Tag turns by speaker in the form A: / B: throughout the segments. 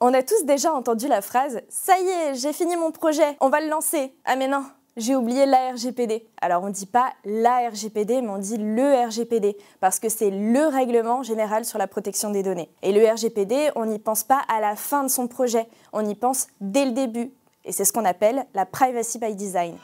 A: On a tous déjà entendu la phrase « Ça y est, j'ai fini mon projet, on va le lancer ». Ah mais non, j'ai oublié l'ARGPD. Alors on ne dit pas la RGPD, mais on dit le RGPD, parce que c'est le règlement général sur la protection des données. Et le RGPD, on n'y pense pas à la fin de son projet, on y pense dès le début. Et c'est ce qu'on appelle la Privacy by Design.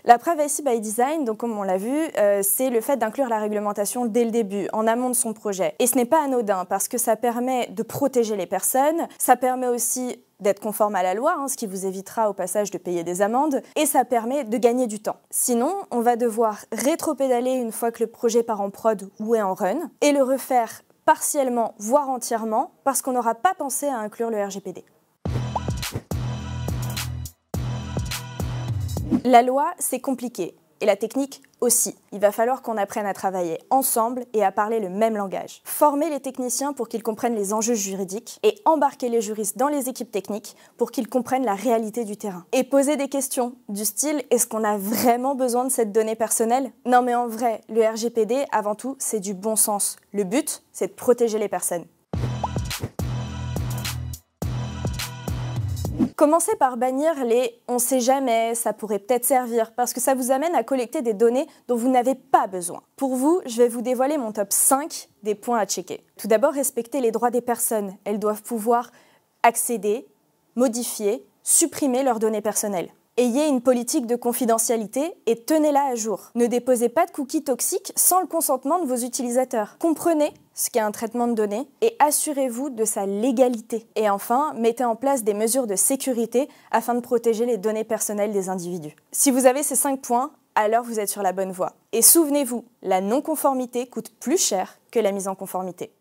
A: La Privacy by Design, donc comme on l'a vu, c'est le fait d'inclure la réglementation dès le début, en amont de son projet. Et ce n'est pas anodin, parce que ça permet de protéger les personnes, ça permet aussi d'être conforme à la loi, ce qui vous évitera au passage de payer des amendes, et ça permet de gagner du temps. Sinon, on va devoir rétropédaler une fois que le projet part en prod ou est en run, et le refaire partiellement, voire entièrement, parce qu'on n'aura pas pensé à inclure le RGPD. La loi, c'est compliqué, et la technique aussi. Il va falloir qu'on apprenne à travailler ensemble et à parler le même langage. Former les techniciens pour qu'ils comprennent les enjeux juridiques et embarquer les juristes dans les équipes techniques pour qu'ils comprennent la réalité du terrain. Et poser des questions du style « Est-ce qu'on a vraiment besoin de cette donnée personnelle ?» Non mais en vrai, le RGPD, avant tout, c'est du bon sens. Le but, c'est de protéger les personnes. Commencez par bannir les « on sait jamais, ça pourrait peut-être servir » parce que ça vous amène à collecter des données dont vous n'avez pas besoin. Pour vous, je vais vous dévoiler mon top 5 des points à checker. Tout d'abord, respectez les droits des personnes. Elles doivent pouvoir accéder, modifier, supprimer leurs données personnelles. Ayez une politique de confidentialité et tenez-la à jour. Ne déposez pas de cookies toxiques sans le consentement de vos utilisateurs. Comprenez ce qu'est un traitement de données et assurez-vous de sa légalité. Et enfin, mettez en place des mesures de sécurité afin de protéger les données personnelles des individus. Si vous avez ces 5 points, alors vous êtes sur la bonne voie. Et souvenez-vous, la non-conformité coûte plus cher que la mise en conformité.